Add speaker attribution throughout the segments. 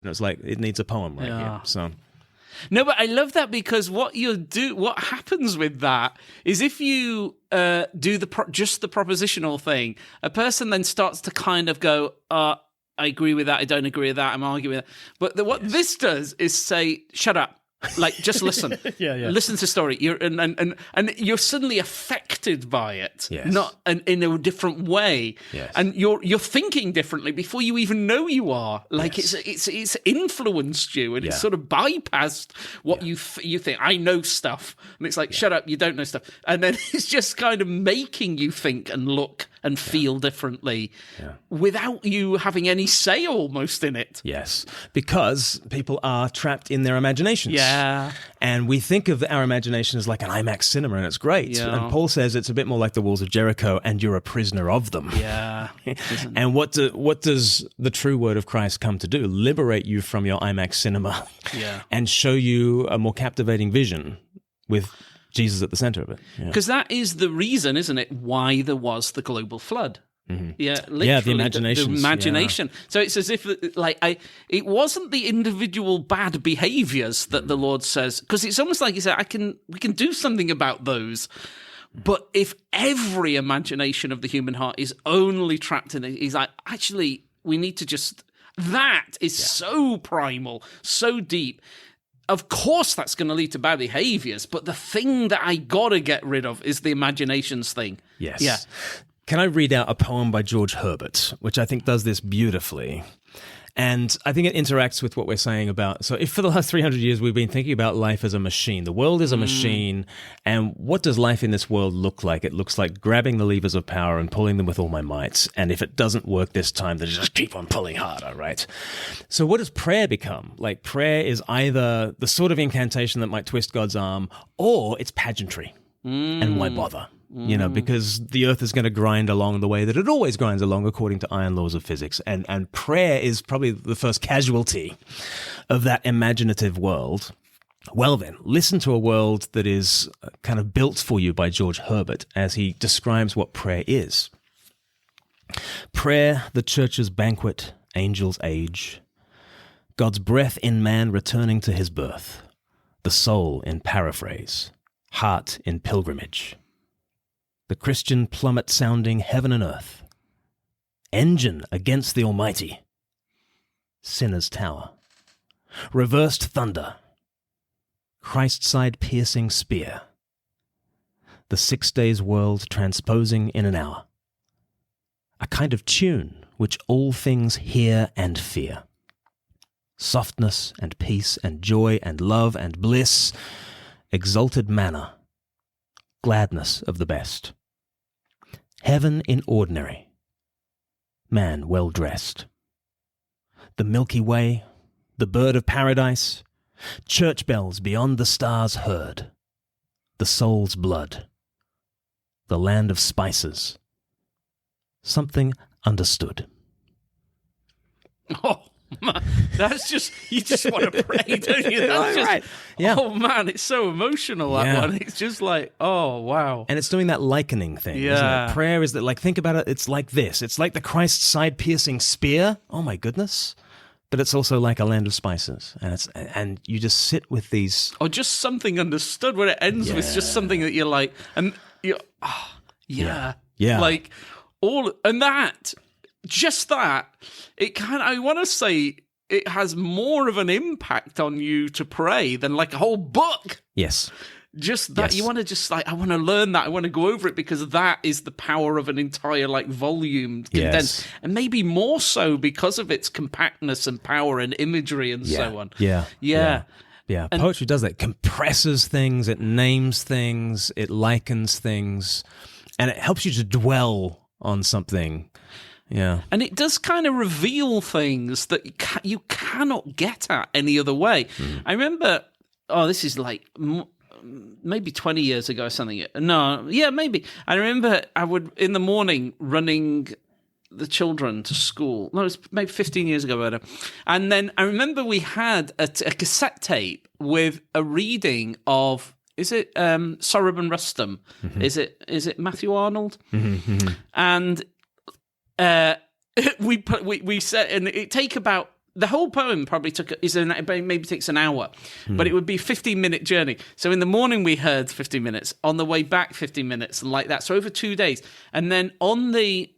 Speaker 1: it's like it needs a poem right here. So.
Speaker 2: No, but I love that because what happens with that is if you do just the propositional thing, a person then starts to kind of go, I agree with that, I don't agree with that, I'm arguing with that. But what this does is say, shut up. Like, just listen. Listen to the story. And you're suddenly affected by it, not in a different way.
Speaker 1: Yes.
Speaker 2: And you're thinking differently before you even know you are. Like it's influenced you, and it's sort of bypassed what you think. I know stuff, and it's like, shut up, you don't know stuff. And then it's just kind of making you think and look and feel differently without you having any say almost in it.
Speaker 1: Yes, because people are trapped in their imaginations.
Speaker 2: Yeah.
Speaker 1: And we think of our imagination as like an IMAX cinema, and it's great.
Speaker 2: Yeah.
Speaker 1: And Paul says it's a bit more like the walls of Jericho, and you're a prisoner of them.
Speaker 2: Yeah.
Speaker 1: And what does the true word of Christ come to do? Liberate you from your IMAX cinema and show you a more captivating vision with Jesus at the center of it.
Speaker 2: Because that is the reason, isn't it, why there was the global flood.
Speaker 1: Mm-hmm.
Speaker 2: Yeah, literally,
Speaker 1: the imagination.
Speaker 2: The imagination. So it's as if, it wasn't the individual bad behaviors that the Lord says, because it's almost like he said, we can do something about those. But if every imagination of the human heart is only trapped in it, he's like, actually, we need to just. That is so primal, so deep. Of course, that's going to lead to bad behaviors, but the thing that I got to get rid of is the imaginations thing.
Speaker 1: Yes.
Speaker 2: Yeah.
Speaker 1: Can I read out a poem by George Herbert, which I think does this beautifully? And I think it interacts with what we're saying about... So if for the last 300 years we've been thinking about life as a machine, the world is a machine, and what does life in this world look like? It looks like grabbing the levers of power and pulling them with all my might. And if it doesn't work this time, then just keep on pulling harder, right? So what does prayer become? Like, prayer is either the sort of incantation that might twist God's arm, or it's pageantry. And why bother? You know, because the earth is going to grind along the way that it always grinds along according to iron laws of physics. And prayer is probably the first casualty of that imaginative world. Well then, listen to a world that is kind of built for you by George Herbert as he describes what prayer is. Prayer, the church's banquet, angels' age, God's breath in man returning to his birth, the soul in paraphrase, heart in pilgrimage. The Christian plummet sounding heaven and earth, engine against the Almighty, sinner's tower, reversed thunder, Christ-side piercing spear, the 6 days world transposing in an hour, a kind of tune which all things hear and fear, softness and peace and joy and love and bliss, exalted manna, gladness of the best. Heaven in ordinary, man well dressed. The Milky Way, the bird of paradise, church bells beyond the stars heard, the soul's blood, the land of spices, something understood.
Speaker 2: Oh, man, that's just, you just want to pray, don't you? That's just,
Speaker 1: right. Yeah.
Speaker 2: Oh, man, it's so emotional, that one. It's just like, oh, wow.
Speaker 1: And it's doing that likening thing, isn't it? Prayer is that, like, think about it, it's like this. It's like the Christ side-piercing spear. Oh, my goodness. But it's also like a land of spices. And you just sit with these...
Speaker 2: Or just something understood when it ends with just something that you're like... And you're,
Speaker 1: Yeah.
Speaker 2: Like, all... And that... Just that, it I want to say it has more of an impact on you to pray than like a whole book.
Speaker 1: Yes.
Speaker 2: Just that you want to just like, I want to learn that. I want to go over it because that is the power of an entire like volume condensed. And maybe more so because of its compactness and power and imagery and so on.
Speaker 1: Yeah.
Speaker 2: And
Speaker 1: poetry does that. It compresses things, it names things, it likens things, and it helps you to dwell on something. Yeah.
Speaker 2: And it does kind of reveal things that you cannot get at any other way. I remember, this is like maybe 20 years ago or something. No, yeah, maybe. I remember I would, in the morning, running the children to school. No, it was maybe 15 years ago. And then I remember we had a cassette tape with a reading of, is it Sohrab and Rustum? Mm-hmm. Is it Matthew Arnold? Mm-hmm. And... we said, and it take about the whole poem probably maybe takes an hour, but it would be a 15-minute journey. So in the morning we heard 15 minutes, on the way back 15 minutes, and like that. So over 2 days. And then I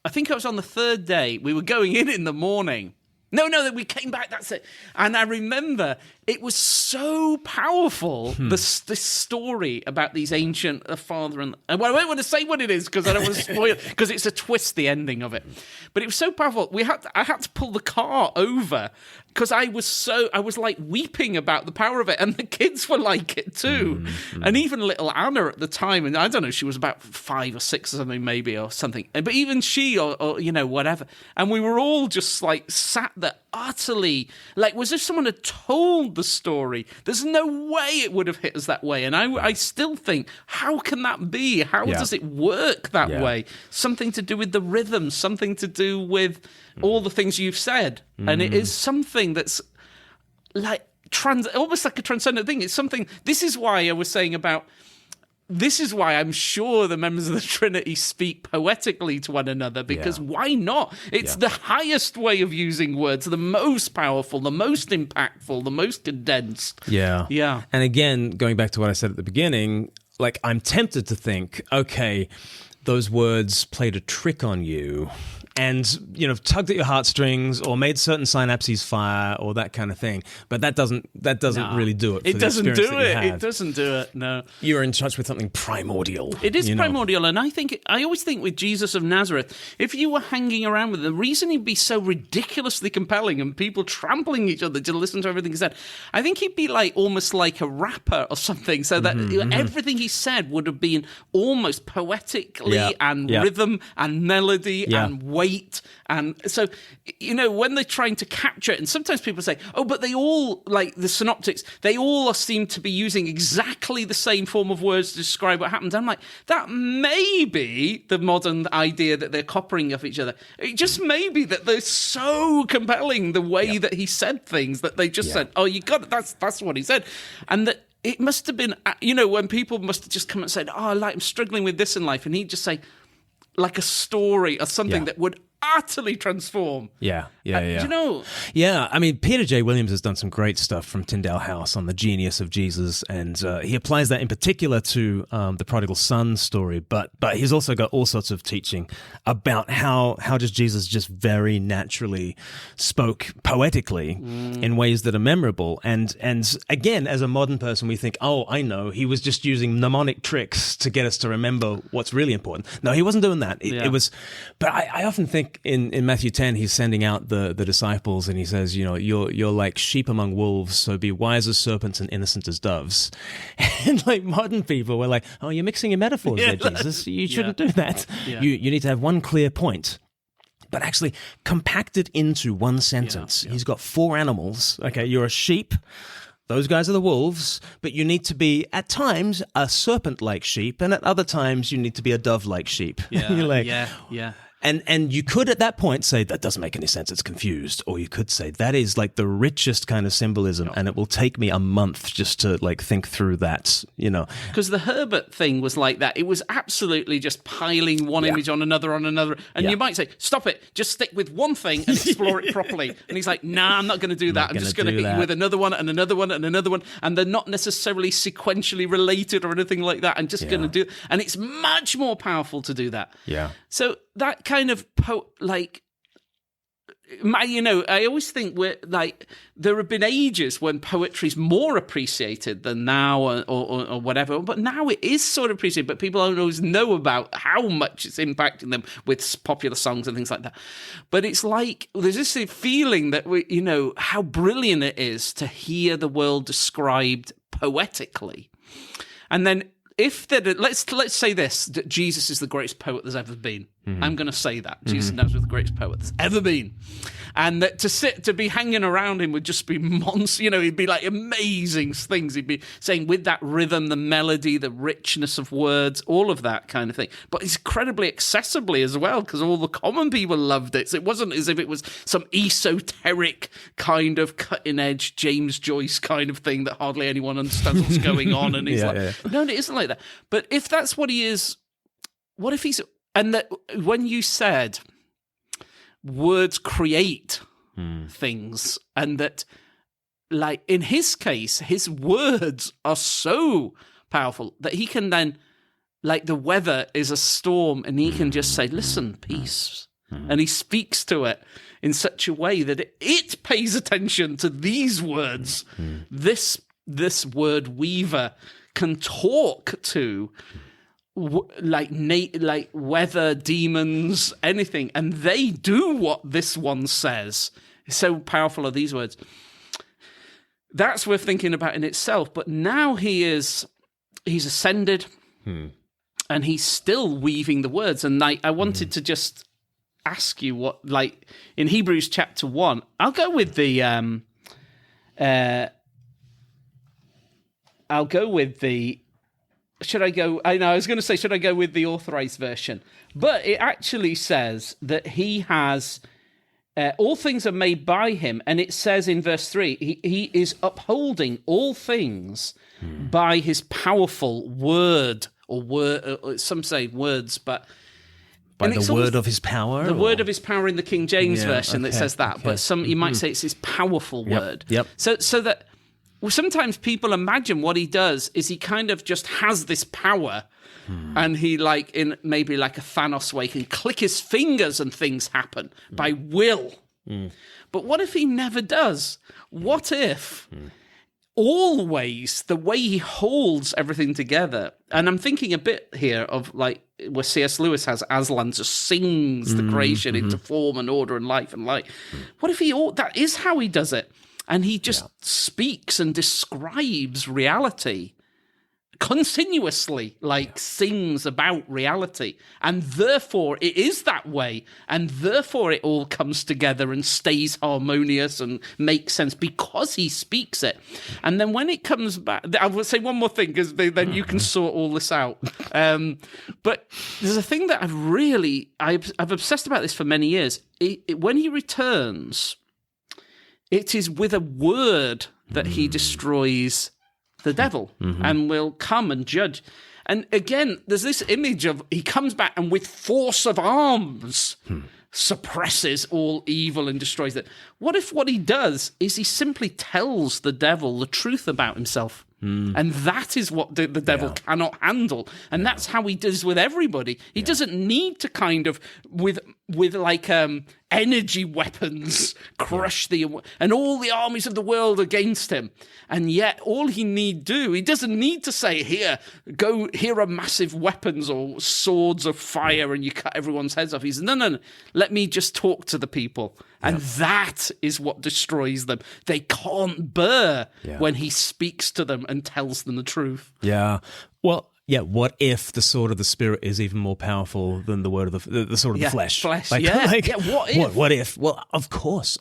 Speaker 2: think it was on the third day, we were going in the morning. No, we came back, that's it. And I remember it was so powerful, this story about these ancient father and I don't want to say what it is because I don't want to spoil it, because it's a twist, the ending of it. But it was so powerful. I had to pull the car over because I was like weeping about the power of it, and the kids were like it too. And even little Anna at the time, and I don't know, she was about 5 or 6 or something maybe, or something. But even she, or whatever. And we were all just like sat there utterly, like, was if someone had told the story, there's no way it would have hit us that way. And I still think, how can that be? How does it work that way? Something to do with the rhythm, something to do with all the things you've said. And it is something that's like almost like a transcendent thing. It's something, this is why I'm sure the members of the Trinity speak poetically to one another, because why not? It's the highest way of using words, the most powerful, the most impactful, the most condensed. Yeah. Yeah.
Speaker 1: And again, going back to what I said at the beginning, like, I'm tempted to think, okay, those words played a trick on you and, tugged at your heartstrings or made certain synapses fire or that kind of thing. But that doesn't really do it.
Speaker 2: It doesn't do it. It doesn't do it. No.
Speaker 1: You're in touch with something primordial.
Speaker 2: It is primordial. And I always think with Jesus of Nazareth, if you were hanging around with him, the reason he'd be so ridiculously compelling and people trampling each other to listen to everything he said, I think he'd be almost like a rapper or something, so that everything he said would have been almost poetically and rhythm and melody and weight. And so, when they're trying to capture it, and sometimes people say, oh, but they all, like the synoptics, they all seem to be using exactly the same form of words to describe what happens. I'm like, that may be the modern idea that they're copying off each other. It just may be that they're so compelling, the way that he said things, that they just said, oh, you got it, that's what he said. And that it must have been, when people must have just come and said, oh, I'm struggling with this in life, and he'd just say, like a story or something that would utterly transform.
Speaker 1: Yeah.
Speaker 2: Do you know?
Speaker 1: Yeah, I mean, Peter J. Williams has done some great stuff from Tyndale House on the genius of Jesus, and he applies that in particular to the prodigal son story, but he's also got all sorts of teaching about how does Jesus just very naturally spoke poetically in ways that are memorable. And again, as a modern person, we think, oh, I know, he was just using mnemonic tricks to get us to remember what's really important. No, he wasn't doing that. It was, but I often think in Matthew 10, he's sending out the disciples, and he says, you're like sheep among wolves, so be wise as serpents and innocent as doves. And like modern people were like, oh, you're mixing your metaphors there, Jesus. You shouldn't do that. Yeah. You need to have one clear point, but actually compacted into one sentence. He's got 4 animals. Okay, you're a sheep. Those guys are the wolves, but you need to be, at times, a serpent-like sheep, and at other times, you need to be a dove-like sheep.
Speaker 2: Yeah,
Speaker 1: you're like,
Speaker 2: yeah.
Speaker 1: And you could at that point say, that doesn't make any sense, it's confused. Or you could say, that is like the richest kind of symbolism, and it will take me a month just to like think through that,
Speaker 2: Because the Herbert thing was like that. It was absolutely just piling one image on another. And you might say, stop it, just stick with one thing and explore it properly. And he's like, nah, I'm not going to do that. I'm just going to hit you with another one and another one and another one. And they're not necessarily sequentially related or anything like that. I'm just going to do it. And it's much more powerful to do that.
Speaker 1: Yeah.
Speaker 2: So that kind of I always think there have been ages when poetry's more appreciated than now or whatever, but now it is sort of appreciated, but people don't always know about how much it's impacting them with popular songs and things like that. But it's like there's this feeling that how brilliant it is to hear the world described poetically. And then let's say this, that Jesus is the greatest poet there's ever been. I'm going to say that. Jesus knows the greatest poet there's ever been. And that to be hanging around him would just be he'd be like amazing things. He'd be saying with that rhythm, the melody, the richness of words, all of that kind of thing. But it's incredibly accessibly as well, because all the common people loved it. So it wasn't as if it was some esoteric kind of cutting-edge James Joyce kind of thing that hardly anyone understands what's going on. And he's no, it isn't like that. But if that's what he is, what if he's... And that when you said words create things, and that, like, in his case, his words are so powerful that he can then, like, the weather is a storm, and he can just say, listen, peace. And he speaks to it in such a way that it pays attention to these words. This word weaver can talk to like weather, demons, anything, and they do what this one says. So powerful are these words. That's worth thinking about in itself. But now he's ascended, and he's still weaving the words. And I wanted to just ask you what, like, in Hebrews chapter 1, I'll go with the should I go? I was going to say, should I go with the authorized version? But it actually says that he has all things are made by him, and it says in verse 3, he is upholding all things by his powerful word, or some say words, but
Speaker 1: by the word of his power?
Speaker 2: The word of his power in the King James version that says that, but some you might say it's his powerful word.
Speaker 1: Yep.
Speaker 2: So that sometimes people imagine what he does is he kind of just has this power, and he, like, in maybe like a Thanos way, can click his fingers and things happen by will. But what if he never does? What if always the way he holds everything together, and I'm thinking a bit here of, like, where C.S. Lewis has Aslan just sings the creation into form and order and life and light. What if that is how he does it? And he just speaks and describes reality continuously, like sings about reality. And therefore it is that way. And therefore it all comes together and stays harmonious and makes sense because he speaks it. And then when it comes back, I will say one more thing, because then you can sort all this out. But there's a thing that I've obsessed about this for many years. When he returns, it is with a word that he destroys the devil and will come and judge. And again, there's this image of he comes back and with force of arms suppresses all evil and destroys it. What if what he does is he simply tells the devil the truth about himself? And that is what the devil cannot handle. And that's how he does with everybody. He doesn't need to kind of, with like energy weapons, crush and all the armies of the world against him. And yet all he doesn't need to say, here are massive weapons or swords of fire and you cut everyone's heads off. He says, no, let me just talk to the people. And that is what destroys them. They can't bear when he speaks to them and tells them the truth.
Speaker 1: Yeah. Well, yeah, what if the sword of the Spirit is even more powerful than the word of the sword of the flesh?
Speaker 2: What if?
Speaker 1: What if? Well, of course.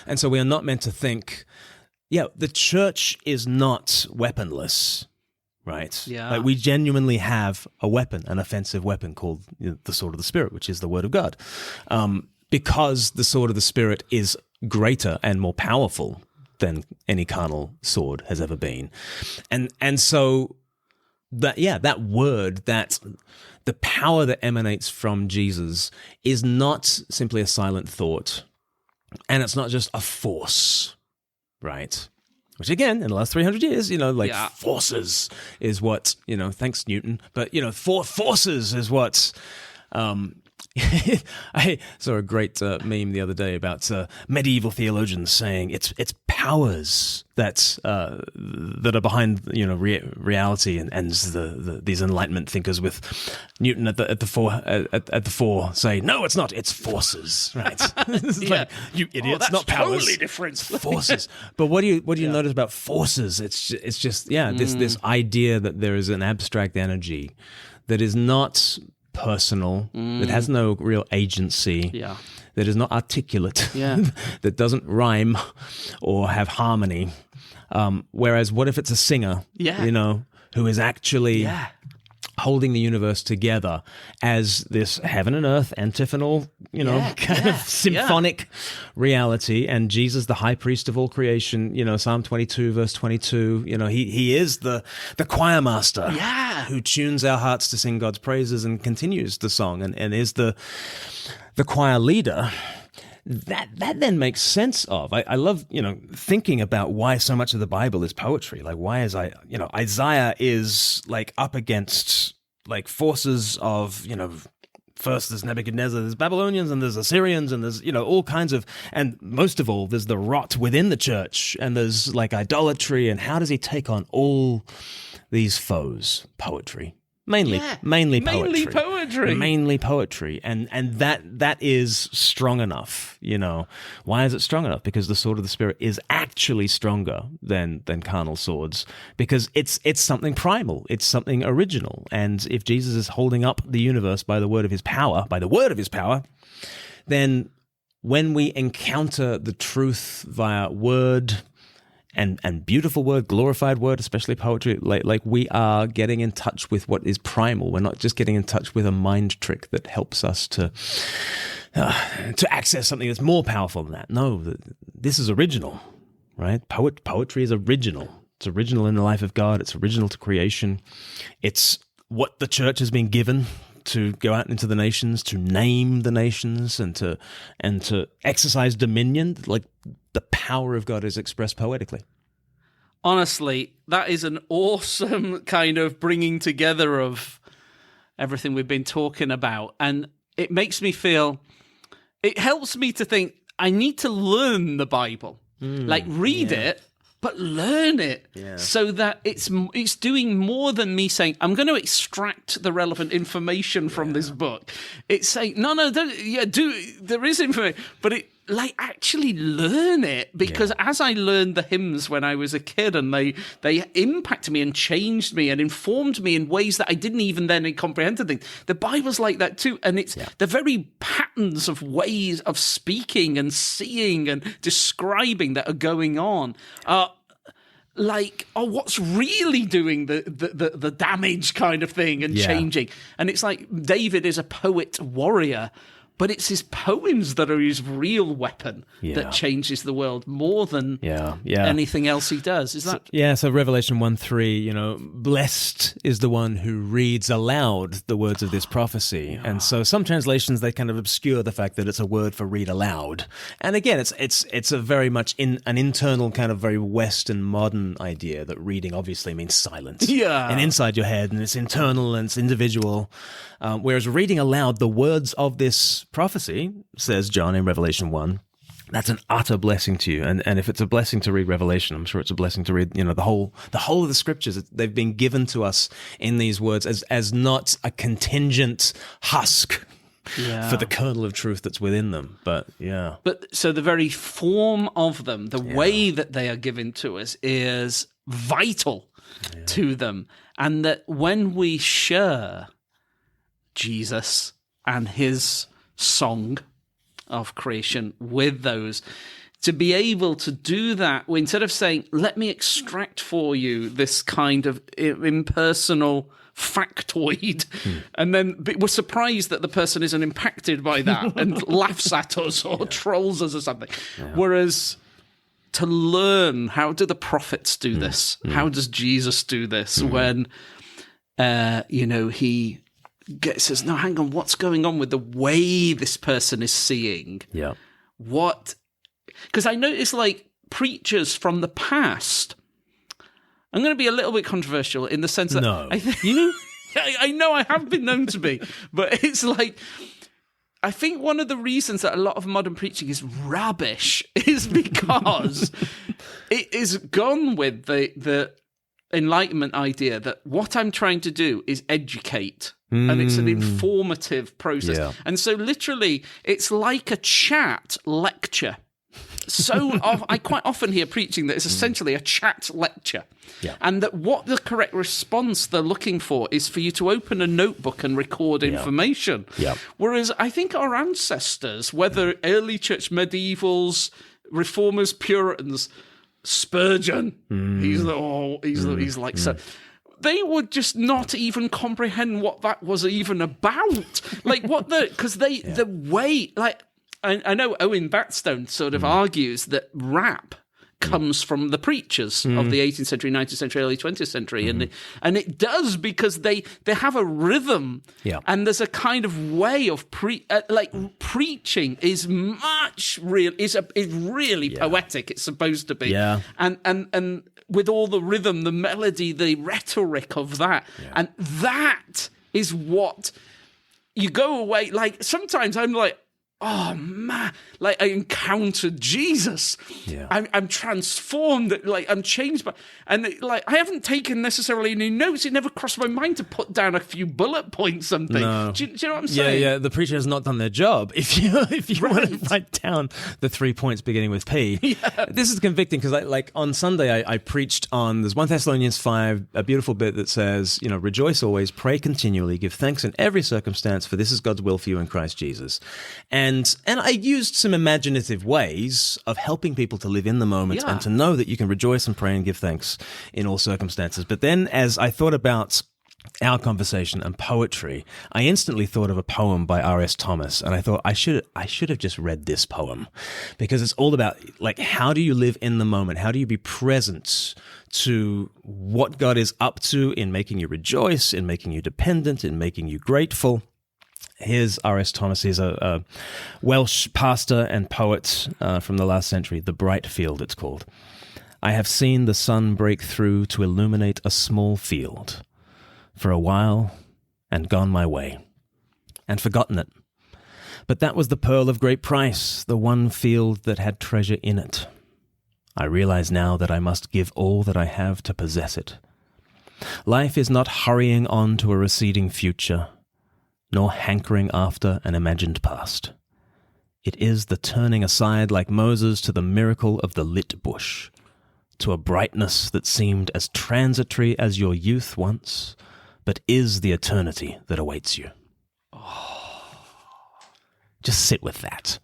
Speaker 1: And so we are not meant to think, the church is not weaponless, right?
Speaker 2: Yeah.
Speaker 1: Like, we genuinely have a weapon, an offensive weapon called the sword of the Spirit, which is the word of God. Because the sword of the Spirit is greater and more powerful than any carnal sword has ever been. And so that word, that the power that emanates from Jesus is not simply a silent thought, and it's not just a force, right? Which, again, in the last 300 years, forces is what, thanks Newton, but, forces is what... I saw a great meme the other day about medieval theologians saying it's powers that are behind reality, and these Enlightenment thinkers with Newton at the fore say, no, it's not, it's forces, right? It's like, you idiots,
Speaker 2: that's
Speaker 1: not powers,
Speaker 2: totally different.
Speaker 1: Forces. But what do you notice about forces? It's just this idea that there is an abstract energy that is not personal, that has no real agency, that is not articulate, that doesn't rhyme or have harmony. Whereas what if it's a singer, who is actually holding the universe together as this heaven and earth antiphonal, kind of symphonic reality, and Jesus, the high priest of all creation, Psalm 22, verse 22, he is the choir master who tunes our hearts to sing God's praises and continues the song and is the choir leader. that then makes sense of. I love, thinking about why so much of the Bible is poetry. Like, why is Isaiah is like up against like forces of, first there's Nebuchadnezzar, there's Babylonians, and there's Assyrians, and there's, all kinds of, and most of all, there's the rot within the church, and there's like idolatry, and how does he take on all these foes? Poetry. Mainly poetry. And that is strong enough, Why is it strong enough? Because the sword of the Spirit is actually stronger than carnal swords, because it's something primal, it's something original. And if Jesus is holding up the universe by the word of his power, then when we encounter the truth via word, and beautiful word, glorified word, especially poetry, like we are getting in touch with what is primal. We're not just getting in touch with a mind trick that helps us to access something that's more powerful than that. No, this is original, right? Poetry is original. It's original in the life of God. It's original to creation. It's what the church has been given to go out into the nations, to name the nations, and to exercise dominion. Like, the power of God is expressed poetically.
Speaker 2: Honestly, that is an awesome kind of bringing together of everything we've been talking about. And it makes me feel, it helps me to think, I need to learn the Bible. Read it, but learn it, so that it's doing more than me saying, I'm going to extract the relevant information from this book. It's saying, there is information, but actually learn it, because as I learned the hymns when I was a kid, and they impacted me and changed me and informed me in ways that I didn't even then comprehend things. The Bible's like that too, and it's the very patterns of ways of speaking and seeing and describing that are going on. What's really doing the damage kind of thing and changing. And it's like David is a poet warrior, but it's his poems that are his real weapon that changes the world more than anything else he does. Is that?
Speaker 1: So Revelation 1:3, blessed is the one who reads aloud the words of this prophecy. And so some translations, they kind of obscure the fact that it's a word for read aloud. And again, it's a very much an internal kind of very Western modern idea that reading obviously means silence. And inside your head, and it's internal and it's individual. Whereas reading aloud the words of this prophecy, says John in Revelation 1, that's an utter blessing to you. And if it's a blessing to read Revelation, I'm sure it's a blessing to read, the whole of the scriptures. They've been given to us in these words as not a contingent husk for the kernel of truth that's within them. But
Speaker 2: so the very form of them, the way that they are given to us, is vital to them. And that when we share Jesus and his song of creation with those, to be able to do that, instead of saying, let me extract for you this kind of impersonal factoid, and then we're surprised that the person isn't impacted by that and laughs at us or trolls us or something. Whereas to learn, how do the prophets do this? How does Jesus do this? When, he says, no, hang on, what's going on with the way this person is seeing? Because I notice, like, preachers from the past, I'm going to be a little bit controversial in the sense that I know I have been known to be, but it's like, I think one of the reasons that a lot of modern preaching is rubbish is because it is gone with the Enlightenment idea that what I'm trying to do is educate, and it's an informative process. And so literally, it's like a chat lecture. I quite often hear preaching that it's essentially a chat lecture. And that what the correct response they're looking for is for you to open a notebook and record information. Whereas I think our ancestors, whether early church medievals, reformers, Puritans, Spurgeon, he's like so. They would just not even comprehend what that was even about. Like the way, like, I know Owen Batstone sort of argues that rap comes from the preachers of the 18th century, 19th century, early 20th century. And it does because they have a rhythm.
Speaker 1: Yeah.
Speaker 2: And there's a kind of way of preaching is much real, is really poetic. It's supposed to be.
Speaker 1: Yeah.
Speaker 2: And with all the rhythm, the melody, the rhetoric of that. Yeah. And that is what you go away. Like, sometimes I'm like, oh man, like I encountered Jesus.
Speaker 1: Yeah.
Speaker 2: I'm transformed, like I'm changed by, and like I haven't taken necessarily any notes. It never crossed my mind to put down a few bullet points, something.
Speaker 1: No.
Speaker 2: Do you know what I'm saying?
Speaker 1: Yeah. The preacher has not done their job. If you want to write down the 3 points beginning with P, this is convicting because like on Sunday I preached on, there's 1 Thessalonians 5, a beautiful bit that says, rejoice always, pray continually, give thanks in every circumstance, for this is God's will for you in Christ Jesus. And I used some imaginative ways of helping people to live in the moment and to know that you can rejoice and pray and give thanks in all circumstances. But then as I thought about our conversation and poetry, I instantly thought of a poem by R.S. Thomas, and I thought I should have just read this poem, because it's all about, like, how do you live in the moment? How do you be present to what God is up to in making you rejoice, in making you dependent, in making you grateful? Here's R.S. Thomas. He's a Welsh pastor and poet from the last century. The Bright Field, it's called. I have seen the sun break through to illuminate a small field for a while and gone my way and forgotten it. But that was the pearl of great price, the one field that had treasure in it. I realize now that I must give all that I have to possess it. Life is not hurrying on to a receding future, nor hankering after an imagined past. It is the turning aside like Moses to the miracle of the lit bush, to a brightness that seemed as transitory as your youth once, but is the eternity that awaits you. Oh. Just sit with that.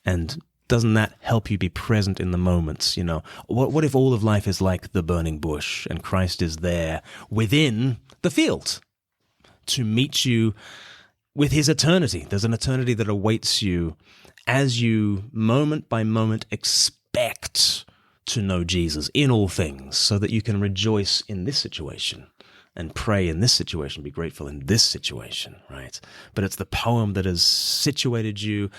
Speaker 1: And doesn't that help you be present in the moments? What if all of life is like the burning bush and Christ is there within the field to meet you with his eternity? There's an eternity that awaits you as you, moment by moment, expect to know Jesus in all things, so that you can rejoice in this situation and pray in this situation, be grateful in this situation, right? But it's the poem that has situated you.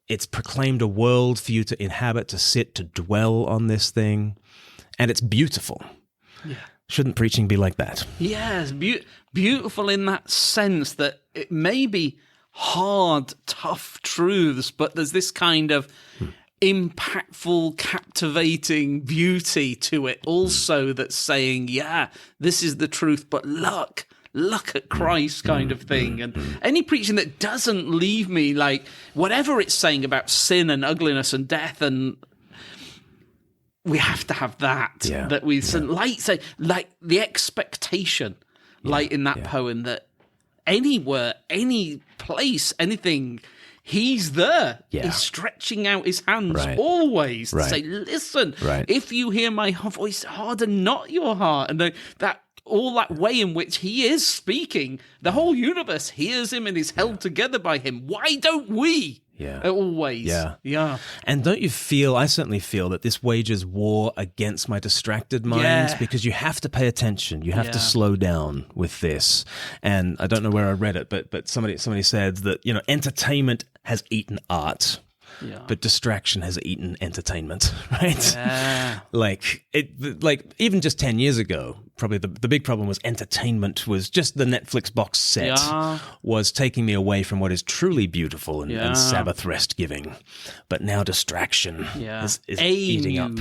Speaker 1: It's proclaimed a world for you to inhabit, to sit, to dwell on this thing. And it's beautiful. Yeah. Shouldn't preaching be like that? Yes,
Speaker 2: beautiful in that sense that it may be hard, tough truths, but there's this kind of impactful, captivating beauty to it also that's saying, this is the truth, but look at Christ kind of thing. And any preaching that doesn't leave me like, whatever it's saying about sin and ugliness and death, and we have to have that, that we say, like the expectation, like in that poem, that anywhere, any place, anything, he's there. Yeah. He's stretching out his hands always to say, listen, if you hear my voice, harden not your heart. And that way in which he is speaking, the whole universe hears him and is held together by him. Why don't we? Always. Yeah.
Speaker 1: And don't you feel, I certainly feel, that this wages war against my distracted mind, because you have to pay attention. You have to slow down with this. And I don't know where I read it, but somebody said that, entertainment has eaten art. Yeah. But distraction has eaten entertainment, right? Yeah. like even just 10 years ago, probably the big problem was entertainment was just the Netflix box set was taking me away from what is truly beautiful and Sabbath rest giving. But now distraction is eating up.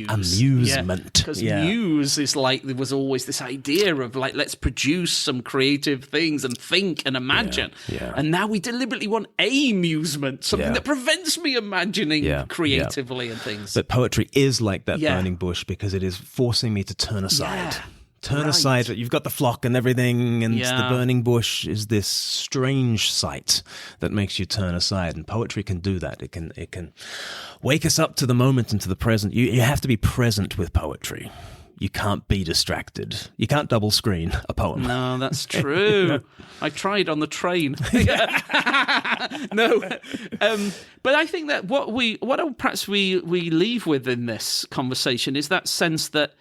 Speaker 1: Amusement.
Speaker 2: Because muse is like, there was always this idea of like, let's produce some creative things and think and imagine. And now we deliberately want amusement, something that prevents me imagining creatively and things.
Speaker 1: But poetry is like that burning bush, because it is forcing me to turn aside. Turn aside. You've got the flock and everything, and the burning bush is this strange sight that makes you turn aside. And poetry can do that. It can wake us up to the moment and to the present. You have to be present with poetry. You can't be distracted. You can't double screen a poem.
Speaker 2: No, that's true. I tried on the train. No, but I think that what perhaps we leave with in this conversation is that sense that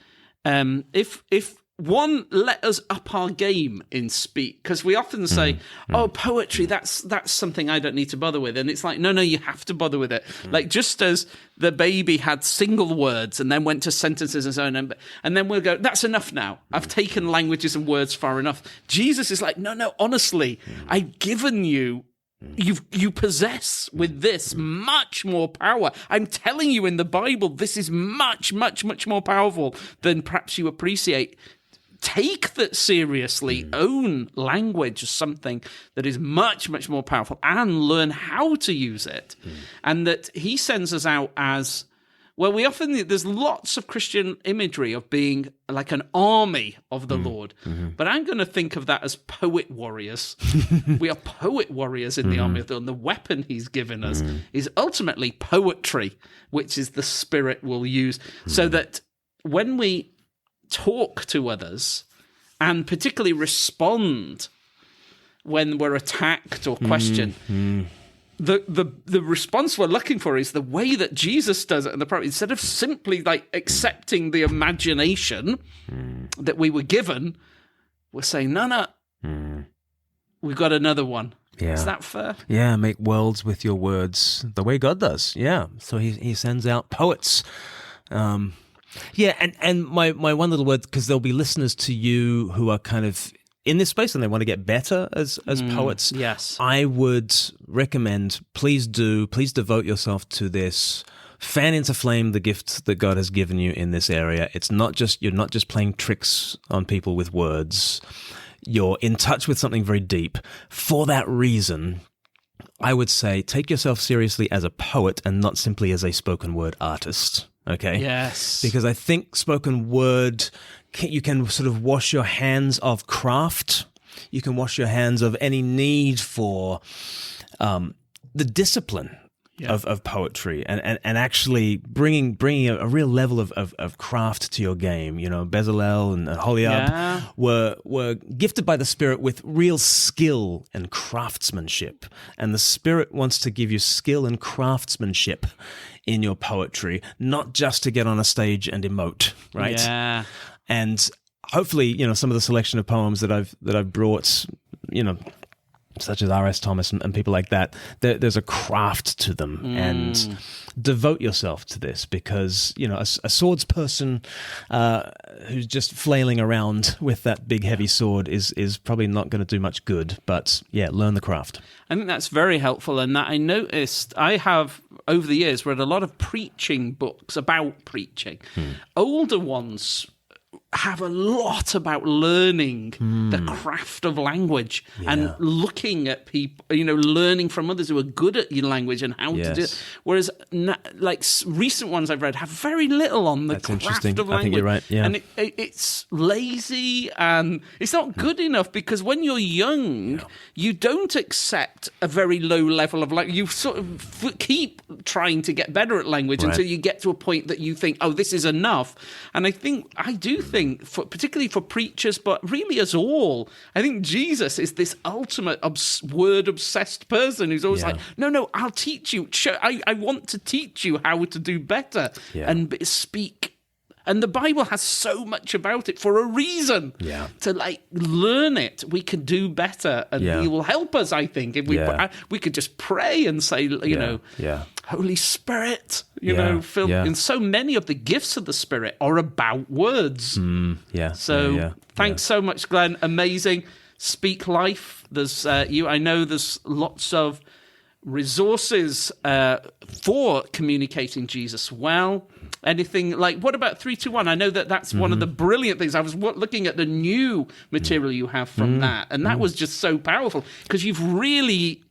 Speaker 2: if one, let us up our game in speak, because we often say, "Oh, poetry, that's something I don't need to bother with," and it's like, no, you have to bother with it. Like just as the baby had single words and then went to sentences and so on, and then we'll go, "That's enough now. I've taken languages and words far enough." Jesus is like, no, honestly, I've given you. You possess with this much more power. I'm telling you in the Bible, this is much, much, much more powerful than perhaps you appreciate. Take that seriously, own language as something that is much, much more powerful, and learn how to use it. And that he sends us out as, well, there's lots of Christian imagery of being like an army of the Lord, but I'm going to think of that as poet warriors. We are poet warriors in the army of the Lord, and the weapon he's given us is ultimately poetry, which is the Spirit will use, so that when we talk to others and particularly respond when we're attacked or questioned, the response we're looking for is the way that Jesus does it in the prophet. Instead of simply like accepting the imagination that we were given, we're saying, no, we've got another one.
Speaker 1: Yeah.
Speaker 2: Is that fair?
Speaker 1: Yeah, make worlds with your words the way God does. Yeah. So he sends out poets. Yeah, and my one little word, because there'll be listeners to you who are kind of in this space and they want to get better as poets.
Speaker 2: Yes.
Speaker 1: I would recommend, please devote yourself to this. Fan into flame the gift that God has given you in this area. You're not just playing tricks on people with words. You're in touch with something very deep. For that reason, I would say take yourself seriously as a poet and not simply as a spoken word artist. Okay?
Speaker 2: Yes.
Speaker 1: Because I think spoken word, you can sort of wash your hands of craft. You can wash your hands of any need for the discipline of poetry and actually bringing a real level of craft to your game. You know, Bezalel and Holiab were gifted by the Spirit with real skill and craftsmanship. And the Spirit wants to give you skill and craftsmanship in your poetry, not just to get on a stage and emote, right?
Speaker 2: Yeah.
Speaker 1: And hopefully, you know, some of the selection of poems that I've brought, you know, such as R.S. Thomas and people like that, there's a craft to them. And devote yourself to this because, you know, a swords person who's just flailing around with that big heavy sword is probably not going to do much good. But yeah, learn the craft.
Speaker 2: I think that's very helpful, and that I noticed I have over the years read a lot of preaching books about preaching. Older ones have a lot about learning the craft of language and looking at people, you know, learning from others who are good at your language and how to do it. Whereas, like recent ones I've read have very little on the craft of language.
Speaker 1: I think you're right. Yeah.
Speaker 2: And it's lazy and it's not good enough because when you're young, you don't accept a very low level of language. You sort of keep trying to get better at language until you get to a point that you think, oh, this is enough. And I do think, particularly for preachers, but really as all, I think Jesus is this ultimate word-obsessed person who's always like, no, I'll teach you. I want to teach you how to do better and speak. And the Bible has so much about it for a reason. Yeah. To like learn it, we can do better, and He will help us. I think if we could just pray and say, you know, Holy Spirit, you know, fill. And so many of the gifts of the Spirit are about words. So thanks so much, Glenn. Amazing. Speak life. There's I know there's lots of resources for communicating Jesus well. Anything like, what about 3-2-1? I know that's one of the brilliant things. I was looking at the new material you have from that, and that was just so powerful because you've really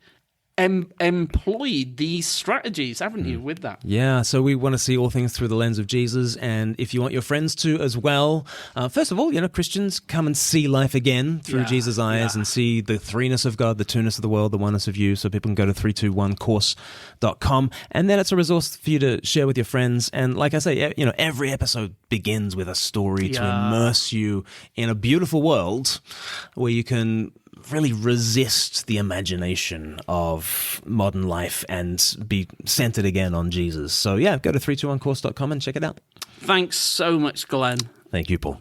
Speaker 2: employed these strategies, haven't you, with that?
Speaker 1: Yeah, so we want to see all things through the lens of Jesus, and if you want your friends to as well, first of all, Christians come and see life again through Jesus' eyes and see the threeness of God, the two-ness of the world, the oneness of you, so people can go to 321course.com, and then it's a resource for you to share with your friends, and like I say, every episode begins with a story to immerse you in a beautiful world where you can really resist the imagination of modern life and be centered again on Jesus. So yeah, go to 321course.com and check it out.
Speaker 2: Thanks so much, Glenn.
Speaker 1: Thank you, Paul.